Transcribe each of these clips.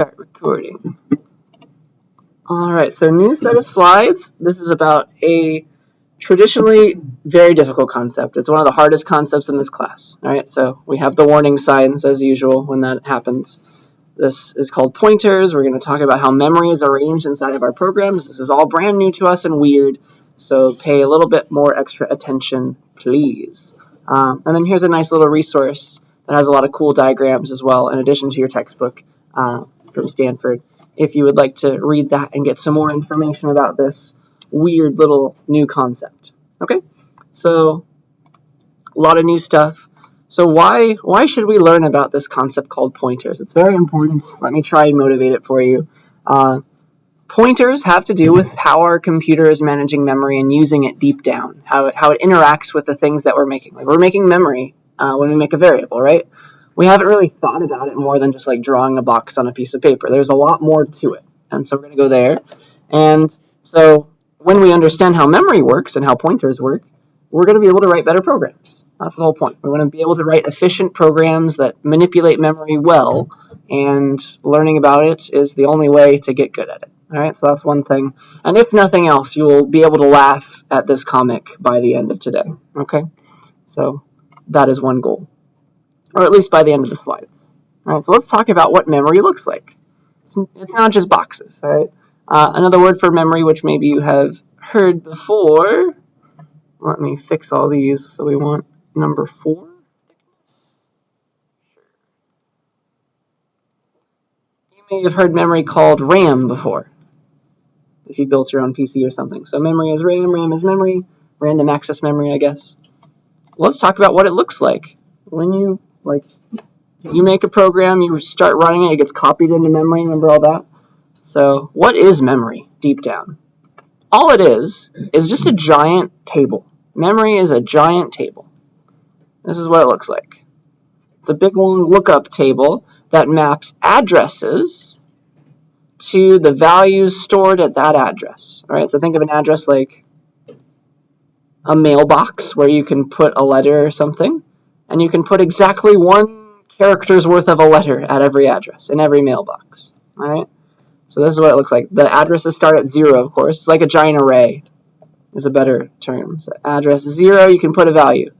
Start recording. Alright, so new set of slides. This is about a traditionally very difficult concept. It's one of the hardest concepts in this class. Alright, so we have the warning signs as usual when that happens. This is called pointers. We're going to talk about how memory is arranged inside of our programs. This is all brand new to us and weird, so pay a little bit more extra attention, please. And then here's a nice little resource that has a lot of cool diagrams as well, in addition to your textbook from Stanford, if you would like to read that and get some more information about this weird little new concept. Okay, so a lot of new stuff. So why should we learn about this concept called pointers? It's very important. Let me try and motivate it for you. Pointers have to do with how our computer is managing memory and using it deep down, how it interacts with the things that we're making. Like we're making memory when we make a variable, right? We haven't really thought about it more than just like drawing a box on a piece of paper. There's a lot more to it. And so we're going to go there. And so when we understand how memory works and how pointers work, we're going to be able to write better programs. That's the whole point. We want to be able to write efficient programs that manipulate memory well, and learning about it is the only way to get good at it. All right, so that's one thing. And if nothing else, you will be able to laugh at this comic by the end of today. Okay, so that is one goal. Or at least by the end of the slides. All right, so let's talk about what memory looks like. It's not just boxes, all right? Another word for memory, which maybe you have heard before. Let me fix all these. So we want number 4. You may have heard memory called RAM before, if you built your own PC or something. So memory is RAM, RAM is memory, random access memory, I guess. Let's talk about what it looks like. When you make a program, you start running it, it gets copied into memory, remember all that? So what is memory deep down? All it is just a giant table. Memory is a giant table. This is what it looks like. It's a big long lookup table that maps addresses to the values stored at that address. All right, so think of an address like a mailbox where you can put a letter or something. And you can put exactly 1 character's worth of a letter at every address in every mailbox. All right. So this is what it looks like. The addresses start at 0, of course. It's like a giant array is a better term. So address 0, you can put a value.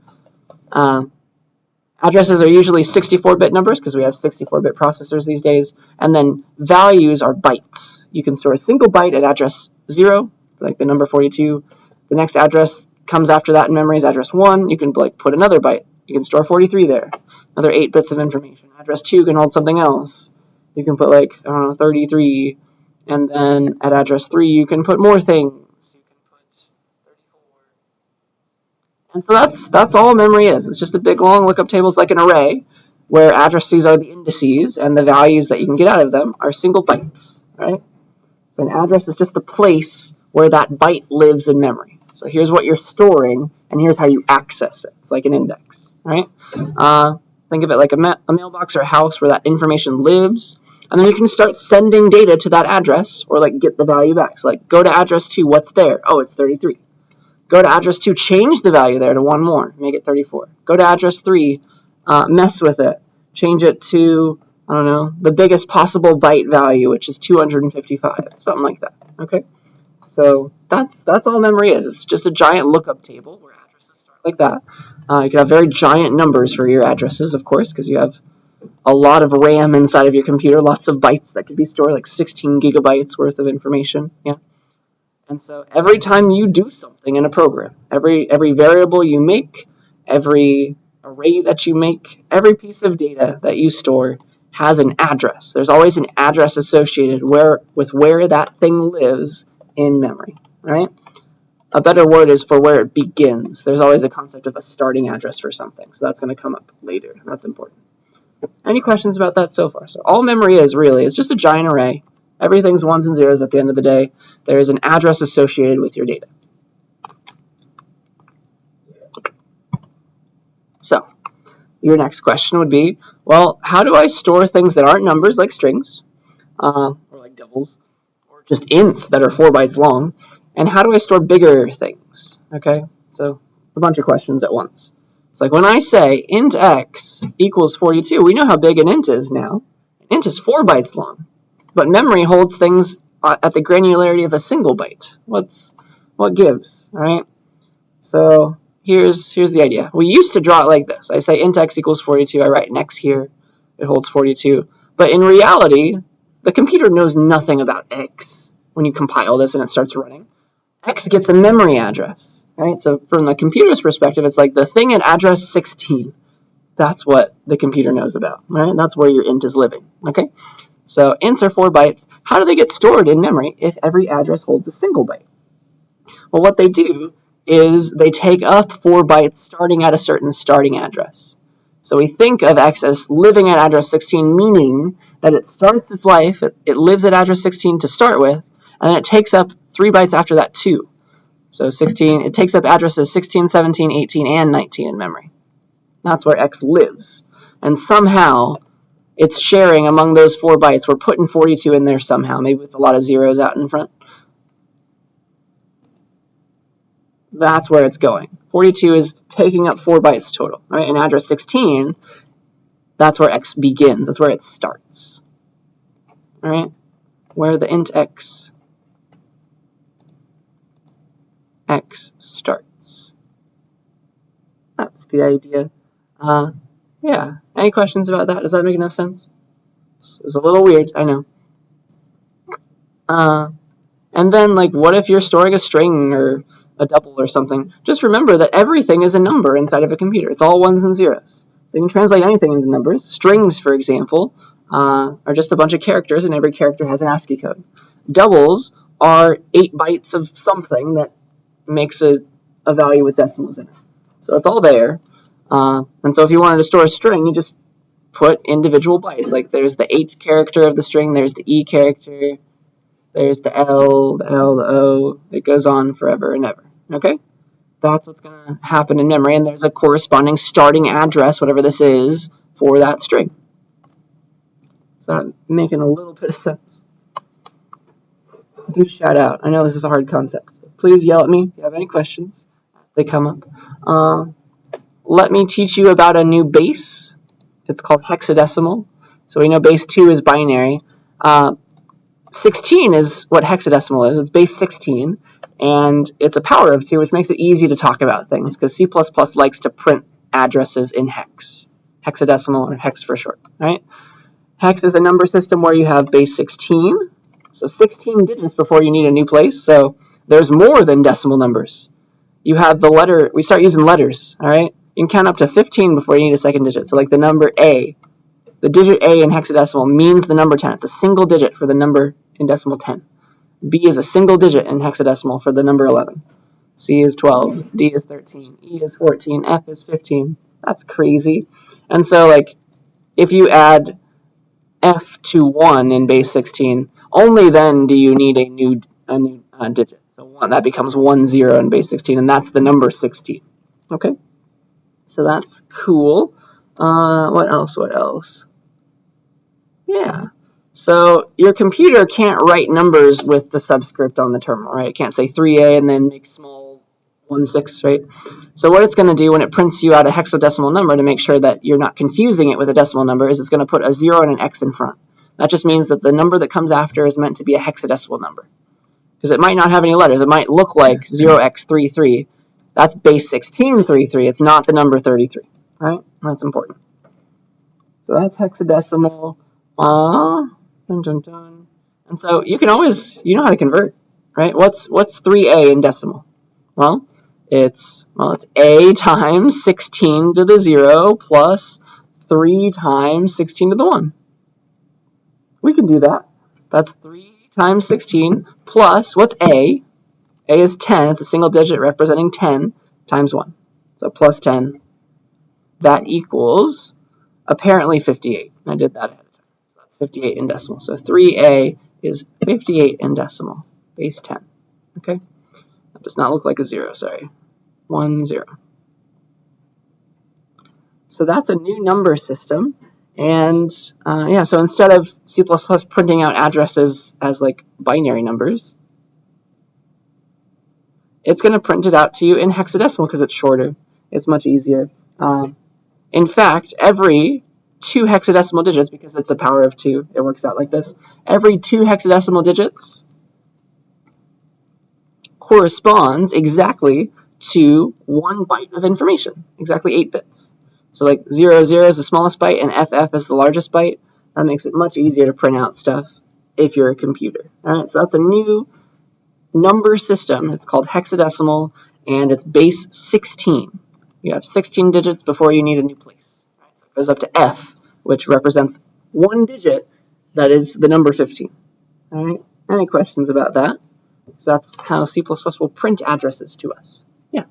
Addresses are usually 64-bit numbers because we have 64-bit processors these days. And then values are bytes. You can store a single byte at address 0, like the number 42. The next address comes after that in memory is address 1. You can put another byte. You can store 43 there, another 8 bits of information. Address 2 can hold something else. You can put 33, and then at address 3 you can put more things. You can put 34. And so that's all memory is. It's just a big long lookup table. It's like an array where addresses are the indices and the values that you can get out of them are single bytes, right? So an address is just the place where that byte lives in memory. So here's what you're storing, and here's how you access it. It's like an index. Right? Think of it like a mailbox or a house where that information lives, and then you can start sending data to that address or get the value back. So go to address 2, what's there? Oh, it's 33. Go to address 2, change the value there to 1 more, make it 34. Go to address 3, mess with it, change it to, I don't know, the biggest possible byte value, which is 255, something like that. Okay? So that's all memory is. It's just a giant lookup table where addresses start like that. You can have very giant numbers for your addresses, of course, because you have a lot of RAM inside of your computer, lots of bytes that could be stored, like 16 gigabytes worth of information. Yeah. And so every time you do something in a program, every variable you make, every array that you make, every piece of data that you store has an address. There's always an address associated with where that thing lives in memory, right? A better word is for where it begins. There's always a concept of a starting address for something, so that's going to come up later. That's important. Any questions about that so far? So all memory is really is just a giant array. Everything's 1s and 0s at the end of the day. There is an address associated with your data. So your next question would be, well, how do I store things that aren't numbers like strings, or like doubles, or just ints that are 4 bytes long? And how do I store bigger things? Okay, so a bunch of questions at once. It's like when I say int x equals 42, we know how big an int is now. An int is 4 bytes long. But memory holds things at the granularity of a single byte. What gives, all right? So here's the idea. We used to draw it like this. I say int x equals 42. I write an x here. It holds 42. But in reality, the computer knows nothing about x when you compile this and it starts running. X gets a memory address, right? So from the computer's perspective, it's like the thing at address 16. That's what the computer knows about, right? That's where your int is living, okay? So ints are 4 bytes. How do they get stored in memory if every address holds a single byte? Well, what they do is they take up 4 bytes starting at a certain starting address. So we think of x as living at address 16, meaning that it starts its life, it lives at address 16 to start with, and then it takes up 3 bytes after that too. So 16, it takes up addresses 16, 17, 18, and 19 in memory. That's where x lives. And somehow it's sharing among those 4 bytes. We're putting 42 in there somehow, maybe with a lot of zeros out in front. That's where it's going. 42 is taking up 4 bytes total, right? And address 16, that's where x begins. That's where it starts, all right? Where the int x starts. That's the idea. Yeah. Any questions about that? Does that make enough sense? It's a little weird, I know. And then, like, what if you're storing a string or a double or something? Just remember that everything is a number inside of a computer. It's all ones and zeros. So you can translate anything into numbers. Strings, for example, are just a bunch of characters, and every character has an ASCII code. Doubles are 8 bytes of something that makes a value with decimals in it. So it's all there. And so if you wanted to store a string, you just put individual bytes. Like there's the H character of the string, there's the E character, there's the L, the O. It goes on forever and ever. Okay? That's what's going to happen in memory, and there's a corresponding starting address, whatever this is, for that string. Is that making a little bit of sense? Do shout out. I know this is a hard concept. So please yell at me if you have any questions as they come up. Let me teach you about a new base. It's called hexadecimal. So we know base 2 is binary. 16 is what hexadecimal is. It's base 16, and it's a power of 2, which makes it easy to talk about things, because C++ likes to print addresses in hex. Hexadecimal, or hex for short, right? Hex is a number system where you have base 16, so 16 digits before you need a new place, so there's more than decimal numbers. You have the letter, we start using letters, all right? You can count up to 15 before you need a second digit, so like the number A. The digit A in hexadecimal means the number 10. It's a single digit for the number in decimal 10. B is a single digit in hexadecimal for the number 11. C is 12. D is 13. E is 14. F is 15. That's crazy. And so, like, if you add F to 1 in base 16, only then do you need a new digit. So that becomes 10 in base 16, and that's the number 16. Okay? So that's cool. What else? Yeah. So your computer can't write numbers with the subscript on the terminal, right? It can't say 3A and then make small 16, right? So what it's going to do when it prints you out a hexadecimal number to make sure that you're not confusing it with a decimal number is it's going to put a 0 and an X in front. That just means that the number that comes after is meant to be a hexadecimal number. Because it might not have any letters. It might look like 0x33. That's base 16 33. It's not the number 33, right? That's important. So that's hexadecimal. And so you can always, you know how to convert, right? What's 3A in decimal? Well, it's A times 16 to the 0 plus 3 times 16 to the 1. We can do that. That's 3 times 16 plus, what's A? A is 10. It's a single digit representing 10 times 1. So plus 10. That equals apparently 58. I did that ahead of time. So that's 58 in decimal. So 3A is 58 in decimal, base 10. Okay? That does not look like a 0, sorry. 10. So that's a new number system. And yeah, so instead of C++ printing out addresses as like binary numbers, it's going to print it out to you in hexadecimal because it's shorter. It's much easier. In fact, every 2 hexadecimal digits, because it's a power of 2, it works out like this. Every 2 hexadecimal digits corresponds exactly to 1 byte of information, exactly 8 bits. So like 00 is the smallest byte and FF is the largest byte. That makes it much easier to print out stuff if you're a computer. All right, so that's a new number system. It's called hexadecimal, and it's base 16. You have 16 digits before you need a new place. All right, so it goes up to F, which represents 1 digit that is the number 15. All right, any questions about that? So that's how C++ will print addresses to us. Yeah.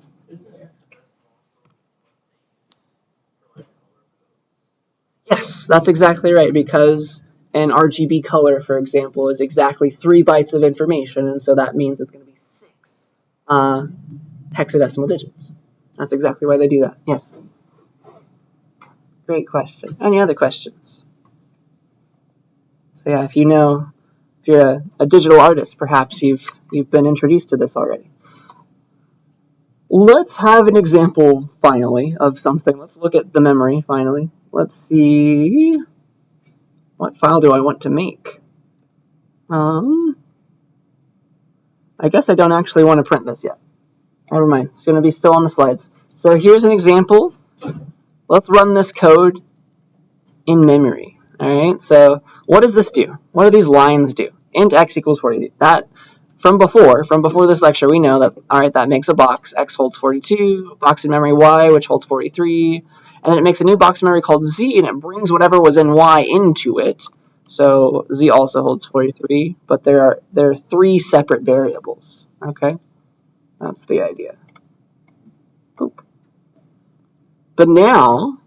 Yes, that's exactly right, because an RGB color, for example, is exactly 3 bytes of information, and so that means it's going to be 6 hexadecimal digits. That's exactly why they do that. Yes. Great question. Any other questions? So yeah, if you're a digital artist, perhaps you've been introduced to this already. Let's have an example, finally, of something. Let's look at the memory, finally. Let's see. What file do I want to make? I guess I don't actually want to print this yet. Never mind. It's going to be still on the slides. So here's an example. Let's run this code in memory. All right. So what does this do? What do these lines do? Int x equals 42. That from before this lecture, we know that, all right, that makes a box. X holds 42, box in memory y, which holds 43, and then it makes a new box in memory called z, and it brings whatever was in y into it. So z also holds 43, but there are 3 separate variables. Okay, that's the idea. Oop. But now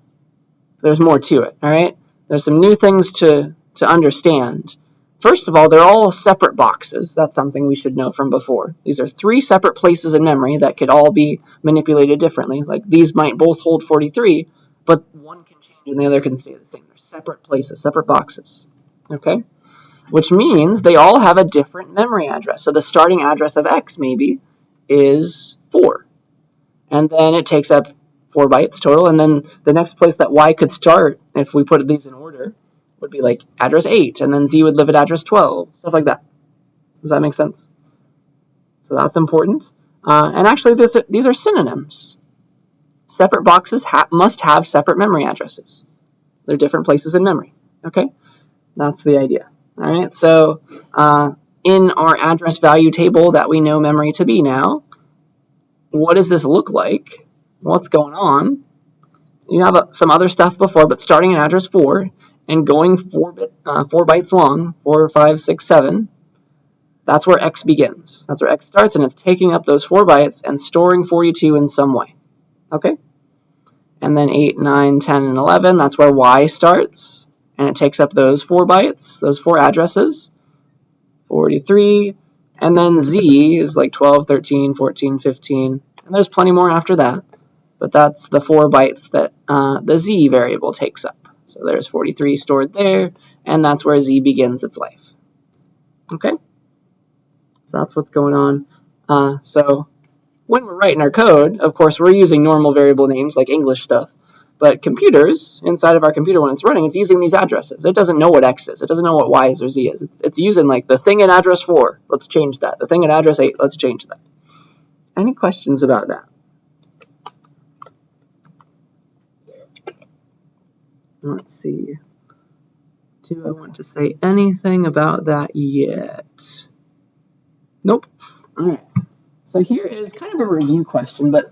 there's more to it. All right, there's some new things to understand. First of all, they're all separate boxes. That's something we should know from before. These are 3 separate places in memory that could all be manipulated differently. Like these might both hold 43, but one can change and the other can stay the same. They're separate places, separate boxes. Okay? Which means they all have a different memory address. So the starting address of X maybe is 4. And then it takes up 4 bytes total. And then the next place that Y could start, if we put these in order, would be like address 8, and then Z would live at address 12, stuff like that. Does that make sense? So that's important. And actually, these are synonyms. Separate boxes must have separate memory addresses. They're different places in memory. Okay? That's the idea. All right, so in our address value table that we know memory to be now, what does this look like? What's going on? You have some other stuff before, but starting at address 4 and going 4 bytes long, 4, 5, 6, 7, that's where X begins. That's where X starts, and it's taking up those 4 bytes and storing 42 in some way. Okay? And then 8, 9, 10, and 11, that's where Y starts, and it takes up those 4 bytes, those 4 addresses, 43, and then Z is like 12, 13, 14, 15, and there's plenty more after that. But that's the 4 bytes that the Z variable takes up. So there's 43 stored there, and that's where Z begins its life. Okay? So that's what's going on. So when we're writing our code, of course, we're using normal variable names like English stuff. But computers, inside of our computer when it's running, it's using these addresses. It doesn't know what X is. It doesn't know what Y is or Z is. It's using like the thing at address 4. Let's change that. The thing at address 8. Let's change that. Any questions about that? Let's see. Do I want to say anything about that yet? Nope. All right. So here is kind of a review question, but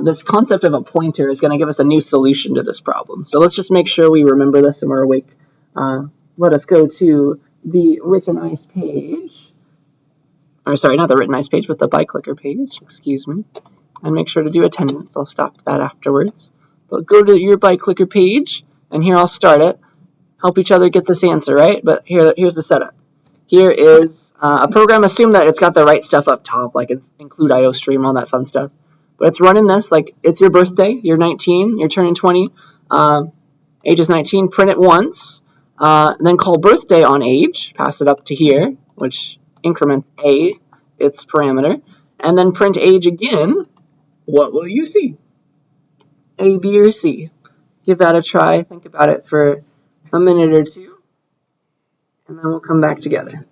this concept of a pointer is going to give us a new solution to this problem. So let's just make sure we remember this and we're awake. Let us go to the writtenized page. Or sorry, not the writtenized page, but the by-clicker page. Excuse me. And make sure to do attendance. I'll stop that afterwards. But go to your by-clicker page, and here I'll start it. Help each other get this answer, right? But here's the setup. Here is a program. Assume that it's got the right stuff up top, like include IOStream, all that fun stuff. But it's running this like it's your birthday. You're 19. You're turning 20. Age is 19. Print it once. Then call birthday on age. Pass it up to here, which increments a its parameter. And then print age again. What will you see? A, B, or C? give that a try. Think about it for a minute or two, and then we'll come back together.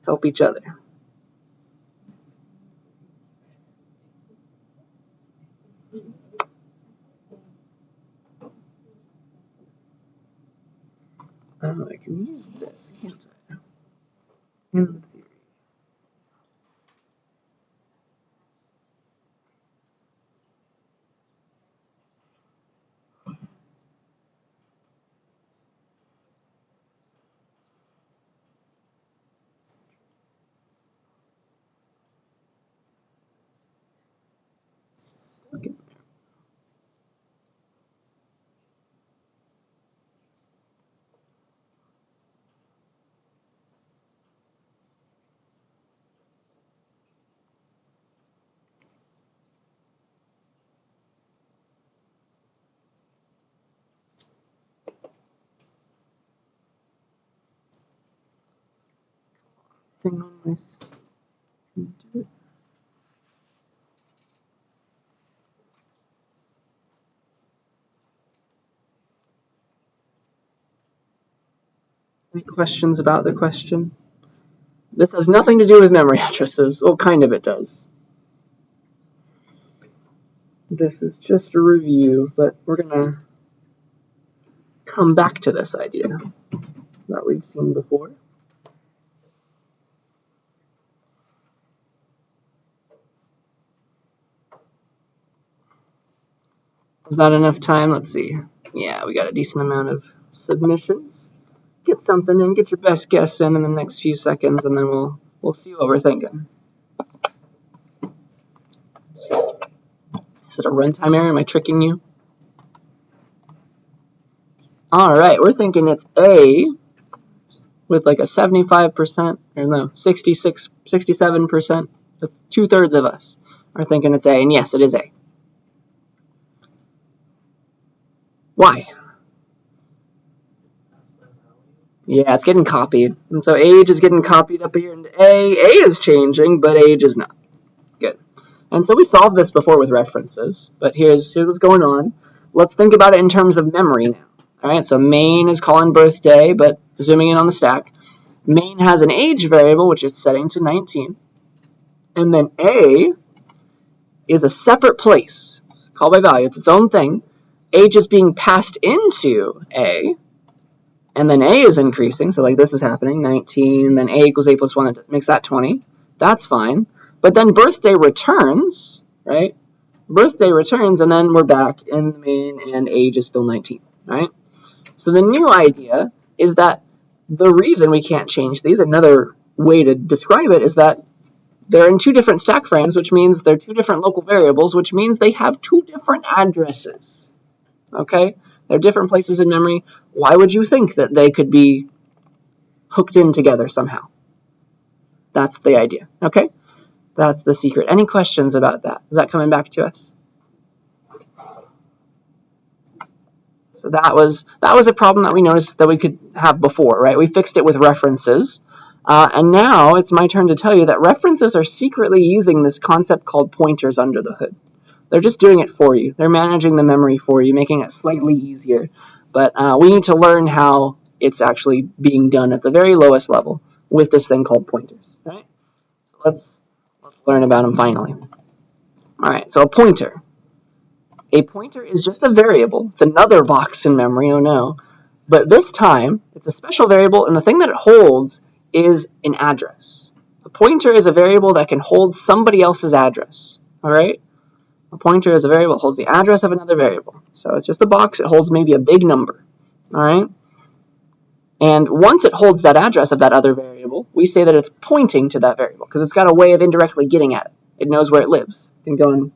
Help each other. Oh, I can use this, can't I? In theory. Okay. Thing on my screen. Any questions about the question? This has nothing to do with memory addresses. Well, kind of it does. This is just a review, but we're going to come back to this idea that we've seen before. Is that enough time? Let's see. Yeah, we got a decent amount of submissions. Get something in, get your best guess in the next few seconds, and then we'll see what we're thinking. Is it a runtime error? Am I tricking you? All right, we're thinking it's A with like a 75%, or no, 66, 67%. 2/3 of us are thinking it's A, and yes, it is A. Why? Yeah, it's getting copied. And so age is getting copied up here into A. A is changing, but age is not. Good. And so we solved this before with references, but here's what's going on. Let's think about it in terms of memory now. All right, so main is calling birthday, but zooming in on the stack. Main has an age variable, which is setting to 19. And then A is a separate place. It's called by value. It's its own thing. Age is being passed into A. And then A is increasing, so like this is happening, 19, then A equals A plus 1, that makes that 20. That's fine. But then birthday returns, right? Birthday returns, and then we're back in the main, and age is still 19, right? So the new idea is that the reason we can't change these, another way to describe it, is that they're in two different stack frames, which means they're two different local variables, which means they have two different addresses, okay? They're different places in memory. Why would you think that they could be hooked in together somehow? That's the idea, okay? That's the secret. Any questions about that? Is that coming back to us? So that was a problem that we noticed that we could have before, right? We fixed it with references. And now it's my turn to tell you that references are secretly using this concept called pointers under the hood. They're just doing it for you. They're managing the memory for you, making it slightly easier. But we need to learn how it's actually being done at the very lowest level with this thing called pointers. Right? So let's learn about them finally. All right, so a pointer. A pointer is just a variable. It's another box in memory, oh no. But this time, it's a special variable, and the thing that it holds is an address. A pointer is a variable that can hold somebody else's address. All right? A pointer is a variable that holds the address of another variable. So it's just a box. It holds maybe a big number. All right? And once it holds that address of that other variable, we say that it's pointing to that variable because it's got a way of indirectly getting at it. It knows where it lives. It can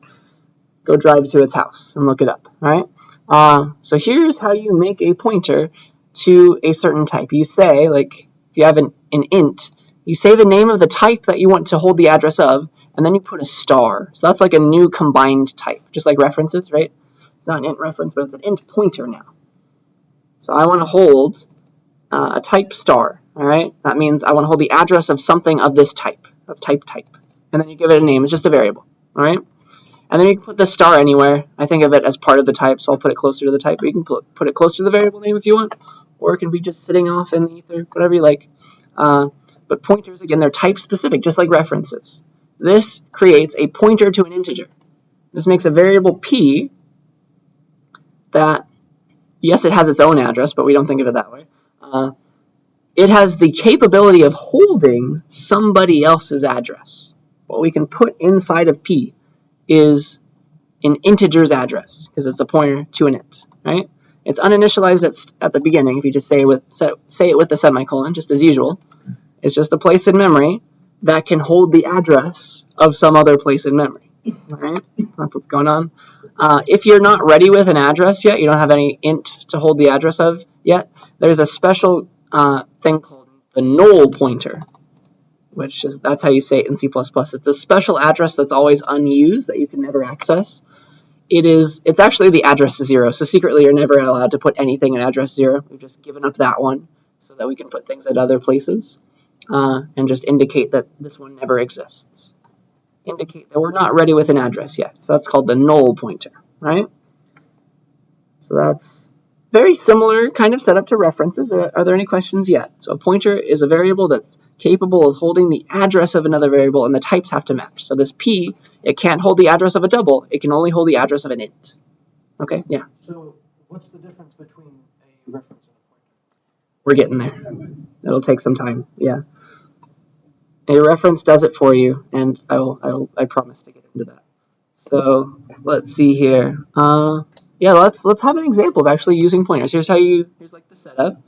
go drive to its house and look it up. All right? So here's how you make a pointer to a certain type. You say, like, if you have an int, you say the name of the type that you want to hold the address of, and then you put a star. So that's like a new combined type, just like references, right? It's not an int reference, but it's an int pointer now. So I want to hold a type star, all right? That means I want to hold the address of something of this type, of type. And then you give it a name. It's just a variable, all right? And then you can put the star anywhere. I think of it as part of the type, so I'll put it closer to the type. But you can put it closer to the variable name if you want, or it can be just sitting off in the ether, whatever you like. But pointers, again, they're type specific, just like references. This creates a pointer to an integer. This makes a variable p that, yes, it has its own address, but we don't think of it that way. It has the capability of holding somebody else's address. What we can put inside of p is an integer's address, because it's a pointer to an int, right? It's uninitialized at the beginning. If you just say it with the semicolon, just as usual. It's just a place in memory that can hold the address of some other place in memory. All right? That's what's going on. If you're not ready with an address yet, you don't have any int to hold the address of yet, there's a special thing called the null pointer, which is, that's how you say it in C++. It's a special address that's always unused that you can never access. It's actually the address 0, so secretly you're never allowed to put anything in address 0. We've just given up that one so that we can put things at other places. And just indicate that this one never exists. Indicate that we're not ready with an address yet. So that's called the null pointer, right? So that's very similar kind of setup to references. Are there any questions yet? So a pointer is a variable that's capable of holding the address of another variable, and the types have to match. So this p, it can't hold the address of a double. It can only hold the address of an int. Okay, yeah. So what's the difference between a reference and a pointer? We're getting there. It'll take some time, yeah. A reference does it for you, and I promise to get into that. So let's see here. Yeah, let's have an example of actually using pointers. Here's like the setup.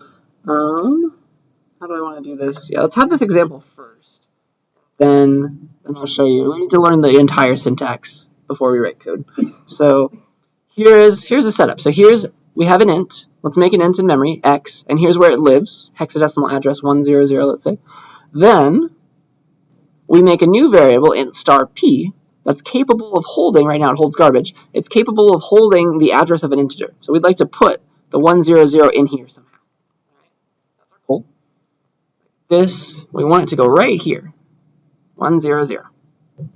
How do I want to do this? Yeah, let's have this example first. Then I'll show you. We need to learn the entire syntax before we write code. So here's a setup. So we have an int. Let's make an int in memory, x, and here's where it lives, hexadecimal address 100, let's say. Then we make a new variable, int star p, that's capable of holding, right now it holds garbage, it's capable of holding the address of an integer. So we'd like to put the 100 in here somehow. That's our goal. This, we want it to go right here, 100. All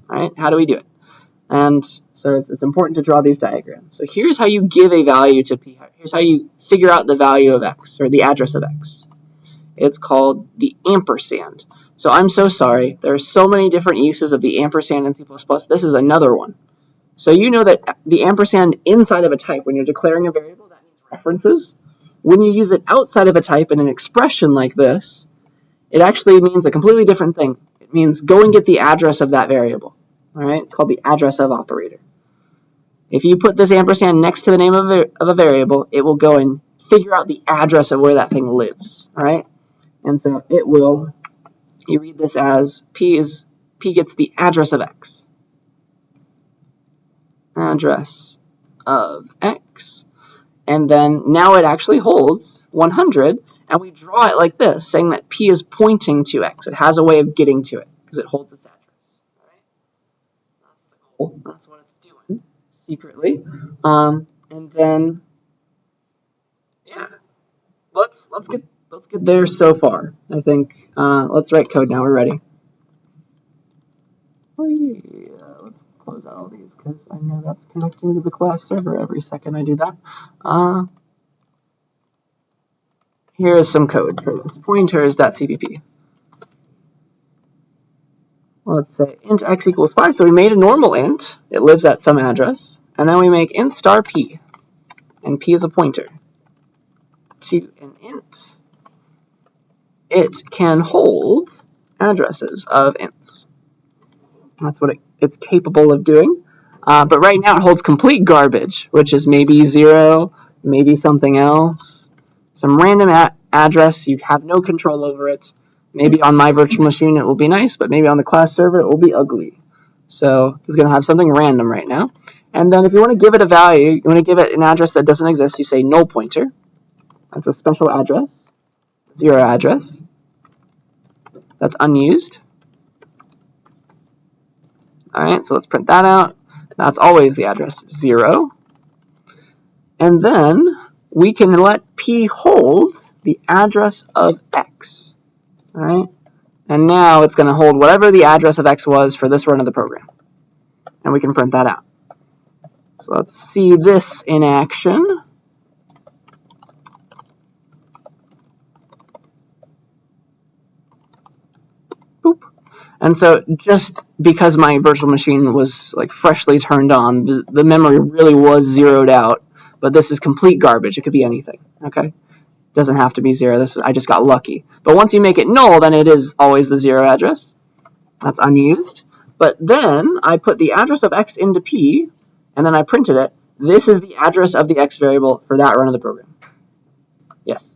right, how do we do it? And so it's important to draw these diagrams. So here's how you give a value to p. Here's how you figure out the value of x, or the address of x. It's called the ampersand. So I'm so sorry. There are so many different uses of the ampersand in C++. This is another one. So you know that the ampersand inside of a type, when you're declaring a variable, that means references. When you use it outside of a type in an expression like this, it actually means a completely different thing. It means go and get the address of that variable. All right? It's called the address of operator. If you put this ampersand next to the name of a variable, it will go and figure out the address of where that thing lives. All right? And so it will, you read this as p gets the address of x. Address of x. And then now it actually holds 100, and we draw it like this, saying that p is pointing to x. It has a way of getting to it because it holds its address. All right? That's the goal. That's what it's doing secretly. And then, yeah, let's get there so far. I think let's write code now. We're ready. Oh yeah, let's close out all these because I know that's connecting to the class server every second I do that. Here is some code for this. Pointers.cpp. Let's say int x equals 5. So we made a normal int. It lives at some address. And then we make int star p. And p is a pointer to an int. It can hold addresses of ints. That's what it's capable of doing. But right now it holds complete garbage, which is maybe 0, maybe something else. Some random address, you have no control over it. Maybe on my virtual machine it will be nice, but maybe on the class server it will be ugly. So it's going to have something random right now. And then if you want to give it a value, you want to give it an address that doesn't exist, you say null pointer. That's a special address. 0 address. That's unused. All right, so let's print that out. That's always the address 0. And then we can let p hold the address of x. All right, and now it's going to hold whatever the address of x was for this run of the program. And we can print that out. So let's see this in action. Boop. And so just because my virtual machine was like freshly turned on, the memory really was zeroed out. But this is complete garbage. It could be anything. Okay, doesn't have to be 0. I just got lucky. But once you make it null, then it is always the 0 address. That's unused. But then I put the address of x into p, and then I printed it. This is the address of the x variable for that run of the program. Yes?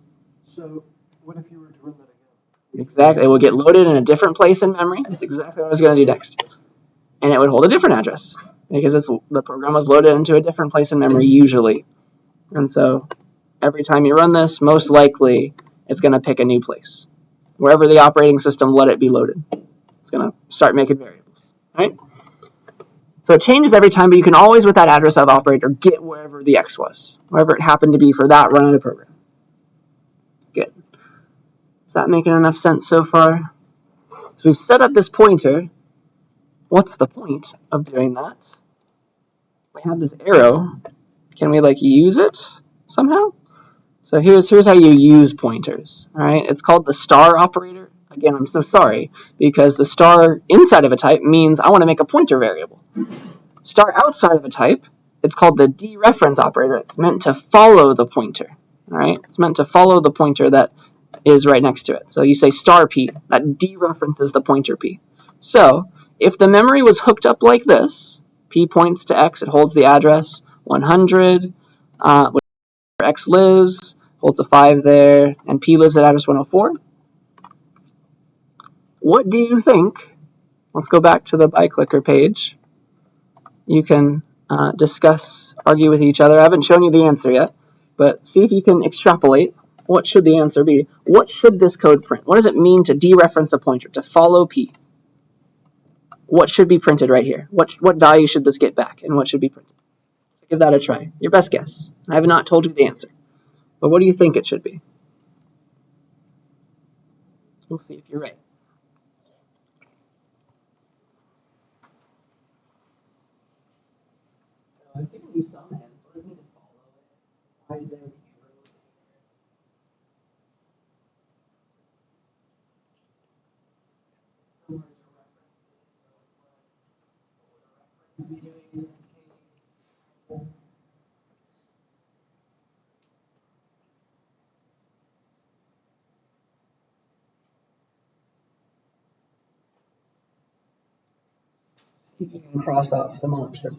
So what if you were to run that again? Exactly. It will get loaded in a different place in memory. That's exactly what I was going to do next. And it would hold a different address because the program was loaded into a different place in memory usually. And so every time you run this, most likely it's going to pick a new place. Wherever the operating system let it be loaded, it's going to start making variables. Right? So it changes every time, but you can always, with that address of operator, get wherever the x was, wherever it happened to be for that run of the program. Good. Is that making enough sense so far? So we've set up this pointer. What's the point of doing that? We have this arrow. Can we use it somehow? So here's how you use pointers. All right, it's called the star operator. Again, I'm so sorry because the star inside of a type means I want to make a pointer variable. Star outside of a type, it's called the dereference operator. It's meant to follow the pointer. All right, it's meant to follow the pointer that is right next to it. So you say star p, that dereferences the pointer p. So if the memory was hooked up like this, p points to x, it holds the address 100, where x lives, holds a 5 there, and p lives at address 104. What do you think? Let's go back to the ByClicker page. You can discuss, argue with each other. I haven't shown you the answer yet, but see if you can extrapolate. What should the answer be? What should this code print? What does it mean to dereference a pointer, to follow p? What should be printed right here? What value should this get back, and what should be printed? So give that a try. Your best guess. I have not told you the answer, but what do you think it should be? We'll see if you're right. So I've given you some hints. What does it mean to follow it? Why is there an arrow there? Similar to references. So what would a reference be doing in this case? See if you can cross off some options.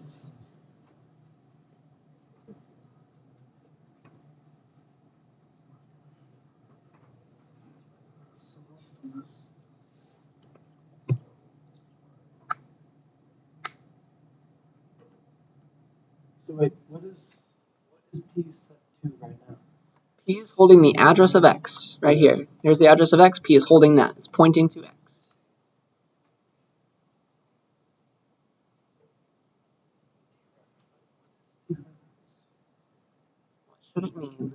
So wait, what is p set to right now? P is holding the address of x right here. Here's the address of x. P is holding that. It's pointing to x. What should it mean?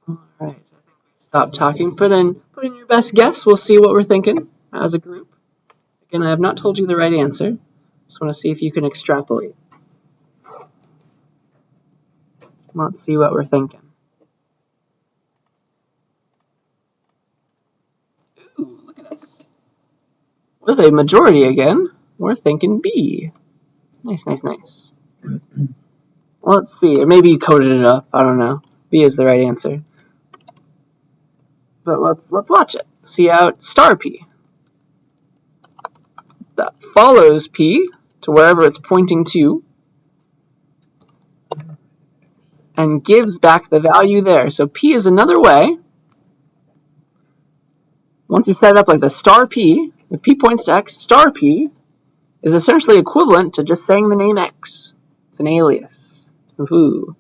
All right. I think we stop talking. Put in your best guess. We'll see what we're thinking as a group. Again, I have not told you the right answer. Just want to see if you can extrapolate. Let's see what we're thinking. Ooh, look at us. With a majority again, we're thinking B. Nice, nice, nice. Let's see. Or maybe you coded it up. I don't know. B is the right answer. But let's watch it. See out star P. That follows P to wherever it's pointing to and gives back the value there. So P is another way. Once you set it up like the star P, if P points to X, star P is essentially equivalent to just saying the name X. It's an alias. Ooh.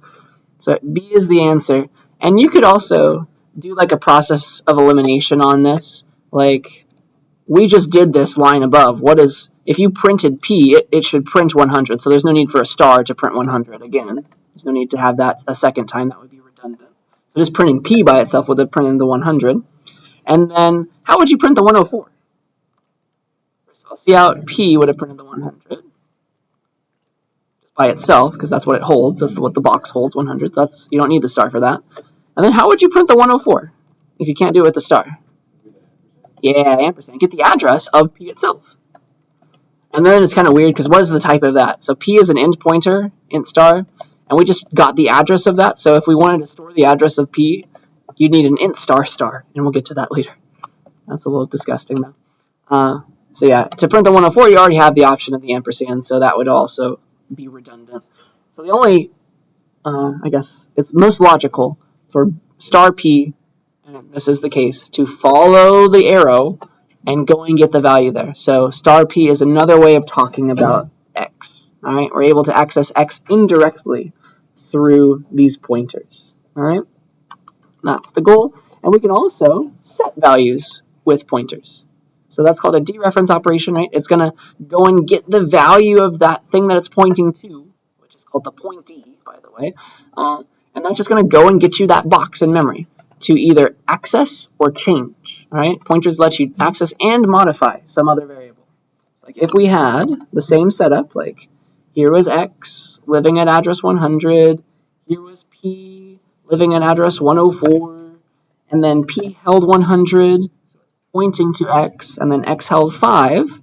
So B is the answer. And you could also do like a process of elimination on this. Like we just did this line above. If you printed P, it should print 100. So there's no need for a star to print 100 again. There's no need to have that a second time. That would be redundant. So just printing P by itself would have printed the 100. And then how would you print the 104? First of all, see out P would have printed the 100 just by itself, because that's what it holds. That's what the box holds, 100. That's, you don't need the star for that. And then how would you print the 104 if you can't do it with the star? Yeah, ampersand. Get the address of P itself. And then it's kind of weird because what is the type of that? So P is an int pointer, int star, and we just got the address of that. So if we wanted to store the address of P, you need an int star star, and we'll get to that later. That's a little disgusting though. So yeah, to print the 104, you already have the option of the ampersand, so that would also be redundant. So the only, I guess, it's most logical for star P, and this is the case, to follow the arrow and go and get the value there. So star P is another way of talking about X. All right, we're able to access X indirectly through these pointers. All right, that's the goal. And we can also set values with pointers. So that's called a dereference operation, right? It's going to go and get the value of that thing that it's pointing to, which is called the pointee, by the way. And that's just going to go and get you that box in memory to either access or change, right? Pointers let you access and modify some other variable. So like if we had the same setup, like here was X living at address 100, here was P living at address 104, and then P held 100, pointing to X, and then X held 5,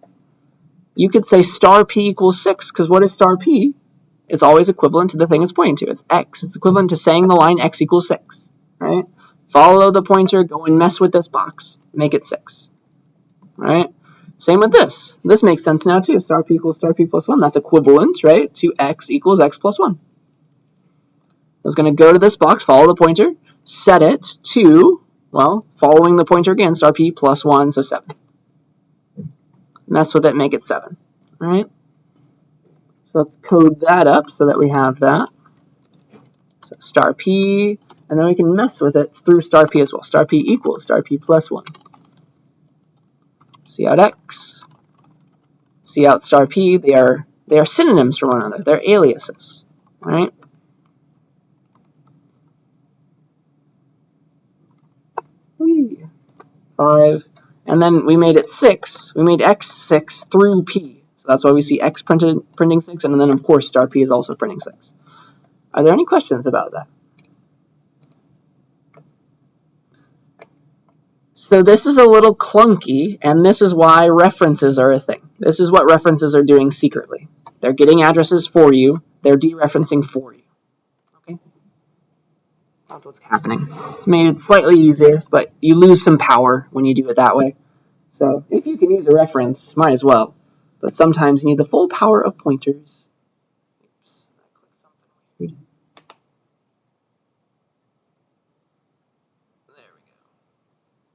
you could say star P equals 6, because what is star P? It's always equivalent to the thing it's pointing to. It's X. It's equivalent to saying the line X equals 6, right? Follow the pointer, go and mess with this box, make it 6, right? Same with this. This makes sense now too. Star P equals star P plus 1. That's equivalent, right, to X equals X plus 1. It's going to go to this box, follow the pointer, set it to, well, following the pointer again, star P plus 1, so 7. Mess with it, make it 7. All right? So let's code that up so that we have that. So star P, and then we can mess with it through star P as well. Star P equals star P plus 1. See out X, see out star P, they are synonyms for one another. They're aliases. All right? Whee. 5. And then we made it 6. We made X 6 through P. So that's why we see X printing 6, and then of course star P is also printing 6. Are there any questions about that? So this is a little clunky, and this is why references are a thing. This is what references are doing secretly. They're getting addresses for you. They're dereferencing for you. Okay? That's what's happening. It's made it slightly easier, but you lose some power when you do it that way. So if you can use a reference, might as well. But sometimes you need the full power of pointers. Oops, I clicked something weird. There we go.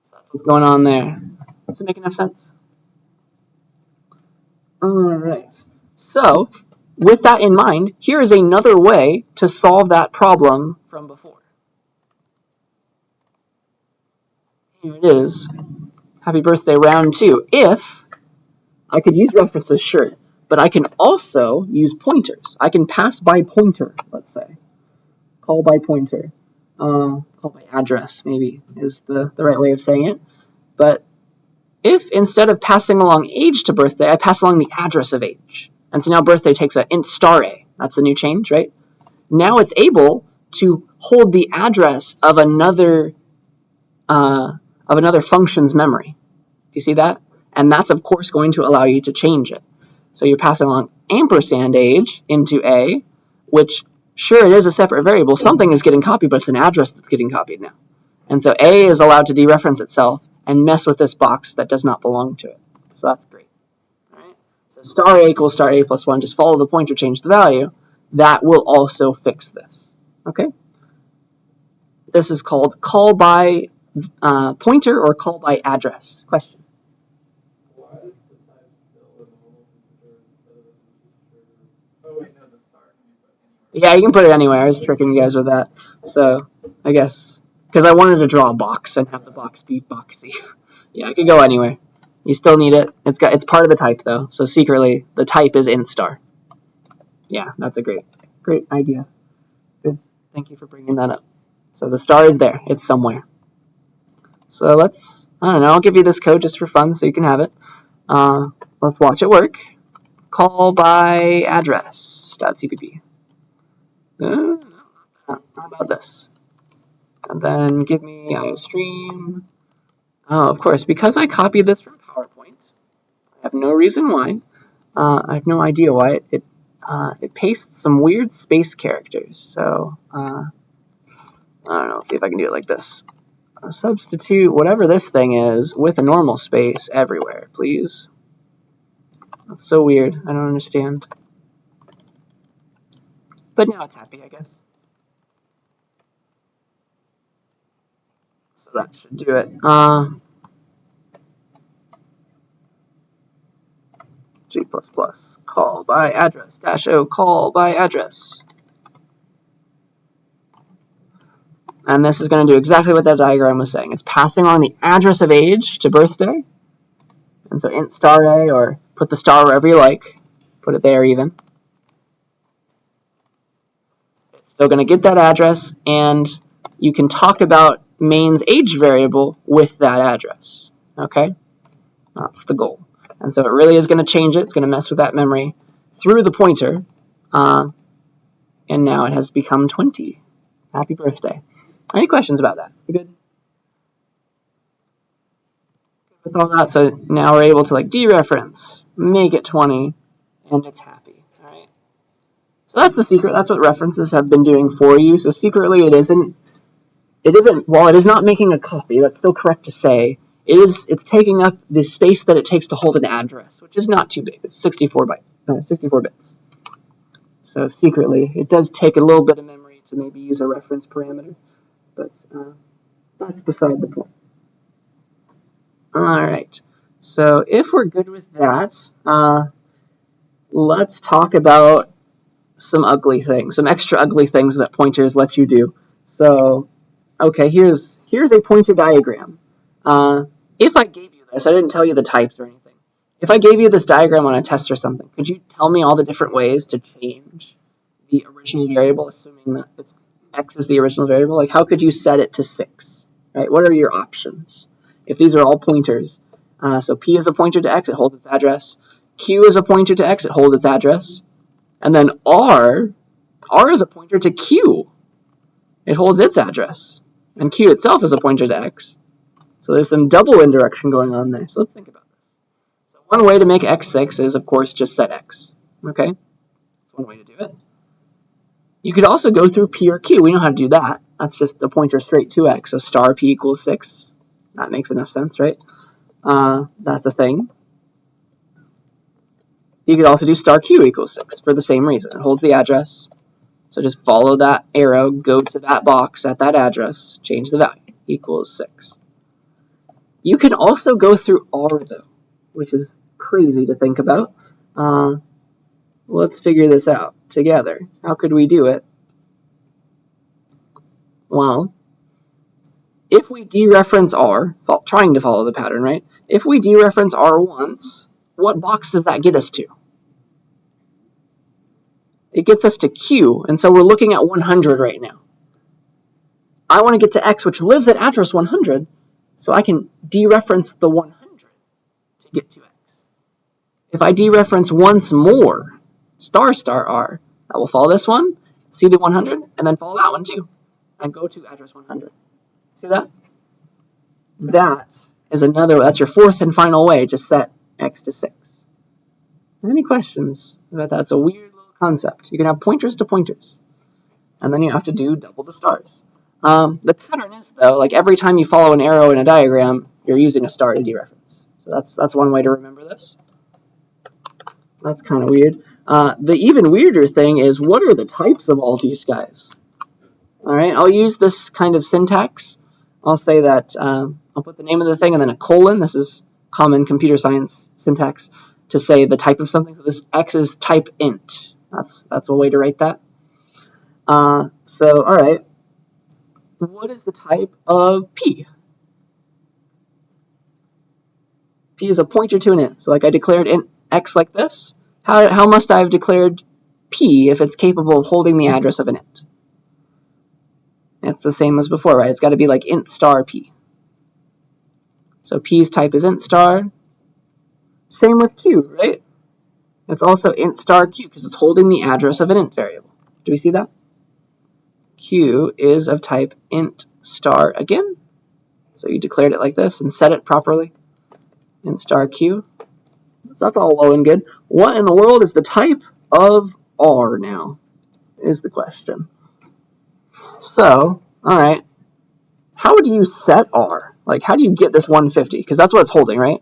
So that's what's going on there. Does it make enough sense? All right. So with that in mind, here is another way to solve that problem from before. Here it is. Happy birthday, round 2. If I could use references, sure, but I can also use pointers. I can pass by pointer, let's say. Call by pointer. Call by address, maybe, is the right way of saying it. But if instead of passing along age to birthday, I pass along the address of age. And so now birthday takes an int star A. That's the new change, right? Now it's able to hold the address of another function's memory. You see that? And that's, of course, going to allow you to change it. So you're passing along ampersand age into A, which, sure, it is a separate variable. Something is getting copied, but it's an address that's getting copied now. And so A is allowed to dereference itself and mess with this box that does not belong to it. So that's great. All right? So star A equals star A plus 1. Just follow the pointer, change the value. That will also fix this. Okay? This is called call by pointer or call by address. Question? Why is the type still a normal integer instead of an integer? Oh wait, no, the star can be put anywhere. Yeah, you can put it anywhere. I was tricking you guys with that. So I guess because I wanted to draw a box and have the box be boxy. Yeah, it could go anywhere. You still need it. It's part of the type though. So secretly, the type is int star. Yeah, that's a great idea. Good. Thank you for bringing that up. So the star is there. It's somewhere. So let's I don't know, I'll give you this code just for fun so you can have it. Let's watch it work. Call by address.cpp. How about this? And then give me iostream. Oh, of course, because I copied this from PowerPoint, I have no reason why. I have no idea why it pastes some weird space characters. So I don't know. Let's see if I can do it like this. Substitute whatever this thing is with a normal space everywhere, please. That's so weird. I don't understand. But now it's happy, I guess. So that should do it. G++ call by address -o call by address. And this is going to do exactly what that diagram was saying. It's passing on the address of age to birthday. And so int star a, or put the star wherever you like. Put it there even. It's still going to get that address, and you can talk about main's age variable with that address. Okay? That's the goal. And so it really is going to change it. It's going to mess with that memory through the pointer. And now it has become 20. Happy birthday. Any questions about that? You good? With all that, so now we're able to like dereference, make it 20, and it's happy. All right. So that's the secret. That's what references have been doing for you. So secretly, it isn't. While it is not making a copy, that's still correct to say. It's taking up the space that it takes to hold an address, which is not too big. It's 64 bits. So secretly, it does take a little bit of memory to maybe use a reference parameter, but that's beside the point. All right. So if we're good with that, let's talk about some ugly things, some extra ugly things that pointers let you do. So, okay, here's a pointer diagram. If I gave you this, I didn't tell you the types or anything. If I gave you this diagram on a test or something, could you tell me all the different ways to change the original variable, assuming that x is the original variable? Like, how could you set it to 6? Right? What are your options? If these are all pointers, so p is a pointer to x, it holds its address. Q is a pointer to x, it holds its address. And then R is a pointer to Q. It holds its address. And Q itself is a pointer to X. So there's some double indirection going on there. So let's think about this. So one way to make X 6 is, of course, just set X. Okay? That's one way to do it. You could also go through P or Q. We know how to do that. That's just a pointer straight to X. So star P equals 6. That makes enough sense, right? That's a thing. You could also do star Q equals 6 for the same reason. It holds the address. So just follow that arrow, go to that box at that address, change the value, equals 6. You can also go through R, though, which is crazy to think about. Let's figure this out together. How could we do it? Well, if we dereference R, trying to follow the pattern, right? If we dereference R once, what box does that get us to? It gets us to Q, and so we're looking at 100 right now. I want to get to X, which lives at address 100, so I can dereference the 100 to get to X. If I dereference once more, star R, I will follow this one, see the 100, and then follow that one too, and go to address 100. See that? That's your fourth and final way to set X to 6. Any questions about that? It's a weird little concept. You can have pointers to pointers, and then you have to do double the stars. The pattern is, though, like every time you follow an arrow in a diagram, you're using a star to dereference. So that's one way to remember this. That's kind of weird. The even weirder thing is, what are the types of all these guys? All right, I'll use this kind of syntax. I'll say that I'll put the name of the thing and then a colon. This is common computer science syntax to say the type of something. So this X is type int. That's a way to write that. So, all right. What is the type of P? P is a pointer to an int. So like I declared int X like this. How must I have declared P if it's capable of holding the address of an int? It's the same as before, right? It's got to be like int star P. So P's type is int star. Same with Q, right? It's also int star Q because it's holding the address of an int variable. Do we see that? Q is of type int star again. So you declared it like this and set it properly. Int star Q. So that's all well and good. What in the world is the type of R now? Is the question. So, all right. How would you set R? Like, how do you get this 150? Because that's what it's holding, right?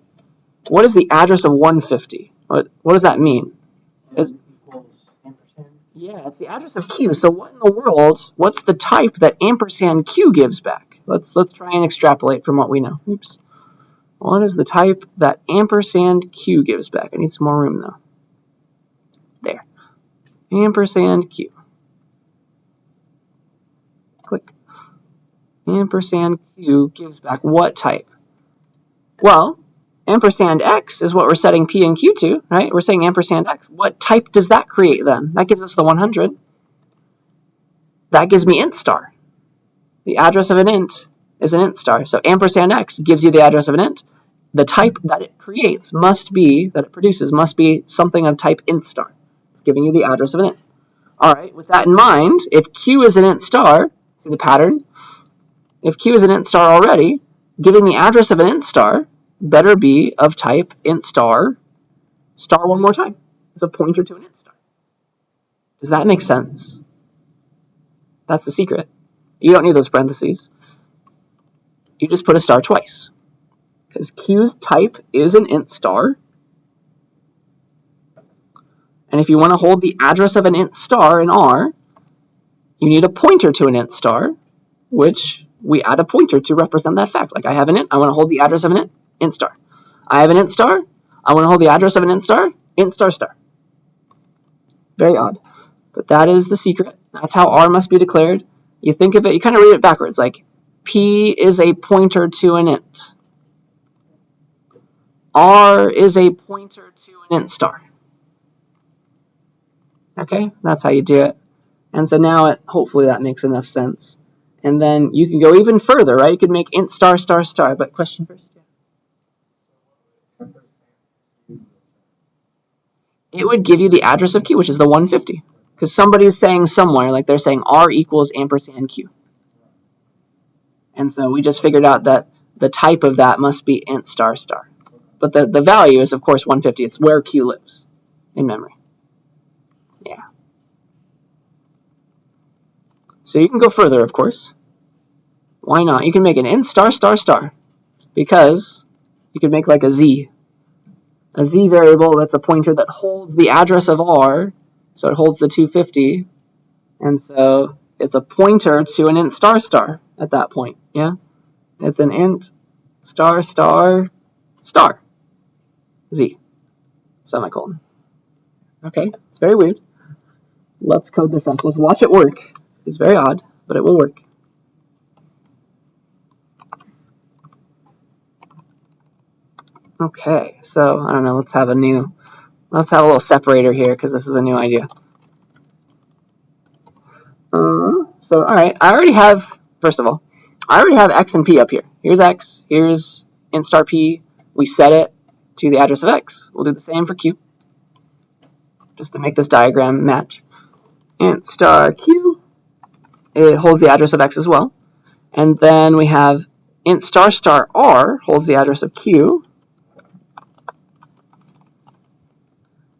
What is the address of 150? What does that mean? Yeah, it's the address of Q. So what in the world, what's the type that ampersand Q gives back? Let's try and extrapolate from what we know. Oops. What is the type that ampersand Q gives back? I need some more room, though. There. Ampersand Q. Click. Ampersand Q gives back what type? Well, ampersand X is what we're setting P and Q to, right? We're saying ampersand X. What type does that create then? That gives us the 100. That gives me int star. The address of an int is an int star. So ampersand X gives you the address of an int. The type that it creates must be something of type int star. It's giving you the address of an int. All right, with that in mind, if Q is an int star, see the pattern? If Q is an int star already, giving the address of an int star better be of type int star, star one more time. It's a pointer to an int star. Does that make sense? That's the secret. You don't need those parentheses. You just put a star twice. Because Q's type is an int star. And if you want to hold the address of an int star in R, you need a pointer to an int star, which we add a pointer to represent that fact. Like I have an int, I want to hold the address of an int star. I have an int star, I want to hold the address of an int star star. Very odd. But that is the secret. That's how R must be declared. You think of it, you kind of read it backwards, like P is a pointer to an int. R is a pointer to an int star. Okay, that's how you do it. And so now hopefully that makes enough sense. And then you can go even further, right? You could make int star star star, but question first? Yeah. It would give you the address of Q, which is the 150. Because somebody's saying somewhere, like they're saying R equals ampersand Q. And so we just figured out that the type of that must be int star star. But the value is, of course, 150. It's where Q lives in memory. Yeah. So you can go further, of course. Why not? You can make an int star star star. Because you could make like a z variable that's a pointer that holds the address of R. So it holds the 250. And so it's a pointer to an int star star at that point. Yeah? It's an int star star star. Z. Semicolon. Okay, it's very weird. Let's code this up. Let's watch it work. It's very odd, but it will work. Okay, so I don't know. Let's have a little separator here because this is a new idea. So all right, I already have X and P up here. Here's X. Here's int star P. We set it to the address of X. We'll do the same for Q. Just to make this diagram match. Int star Q. It holds the address of X as well. And then we have int star star R holds the address of Q.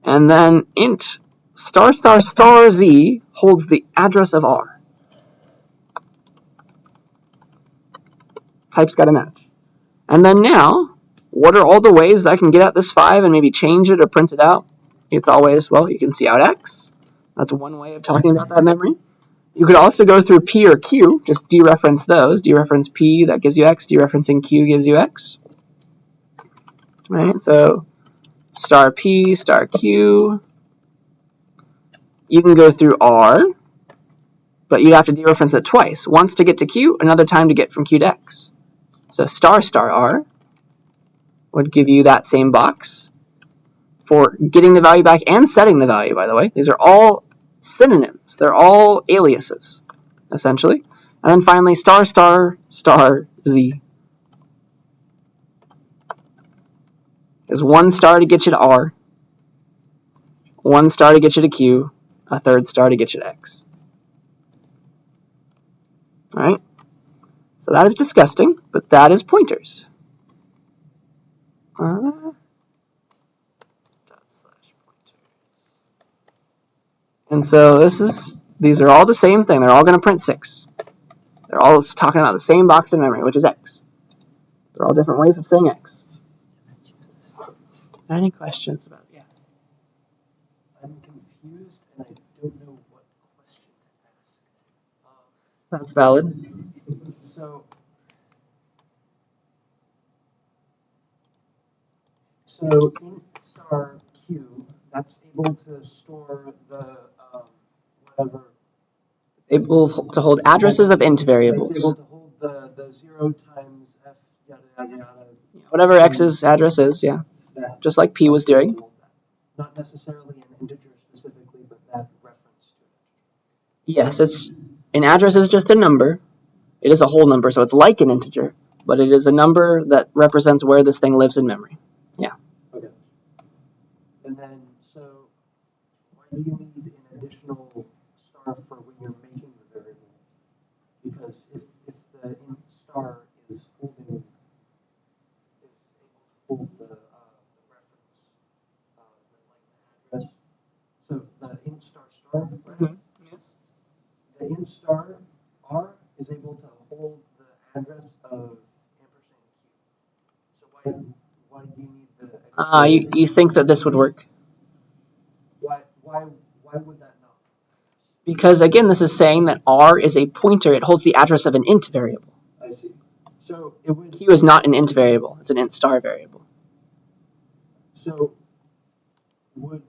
And then int star star star Z holds the address of R. Type's got to match. And then now, what are all the ways that I can get at this 5 and maybe change it or print it out? It's always, well, you can see out X. That's one way of talking about that memory. You could also go through P or Q, just dereference those. Dereference P, that gives you X. Dereferencing Q gives you X. All right, so star P, star Q. You can go through R, but you'd have to dereference it twice. Once to get to Q, another time to get from Q to X. So star star R would give you that same box for getting the value back and setting the value, by the way. These are all synonyms. They're all aliases, essentially. And then finally, star star star Z. There's 1 star to get you to R, 1 star to get you to Q, a 3rd star to get you to X. All right? So that is disgusting, but that is pointers. And so these are all the same thing. They're all going to print 6. They're all talking about the same box in memory, which is X. They're all different ways of saying X. Any questions about it? Yeah. I'm confused and I don't know what question to ask. That's valid. So int star Q, that's able to store the whatever. Able to hold addresses of int variables. It's able to hold the 0 times F yada yada yada. Whatever X's address is, yeah. That, just like P was doing. Not necessarily an integer specifically, but that reference to it. Yes, an address is just a number. It is a whole number, so it's like an integer, but it is a number that represents where this thing lives in memory. Yeah. Okay. And then, so why do you need an additional star for when you're making the variable? Because if the int star is able to hold the reference, like the address. So the int star star, right? Mm-hmm. Yes. The int star R is able to hold the address of ampersand Q. So why do you need the You think that this would work? Why would that not? Because again, this is saying that R is a pointer. It holds the address of an int variable. I see. So it would. Q is not an int variable. It's an int star variable. So would.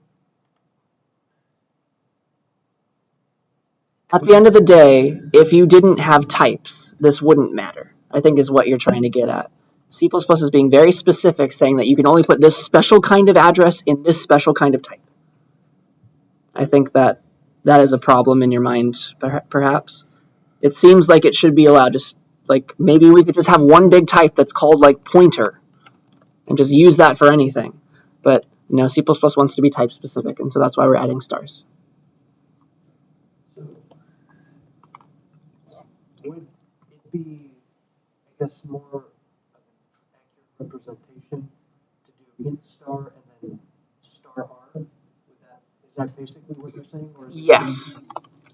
At the end of the day, if you didn't have types, this wouldn't matter, I think is what you're trying to get at. C++ is being very specific, saying that you can only put this special kind of address in this special kind of type. I think that is a problem in your mind, perhaps. It seems like it should be allowed. Just like maybe we could just have one big type that's called like pointer and just use that for anything. But no, C++ wants to be type specific, and so that's why we're adding stars. So would it be, I guess, more of an accurate representation to do int star and then star R? Is that basically what you're saying? Or is yes.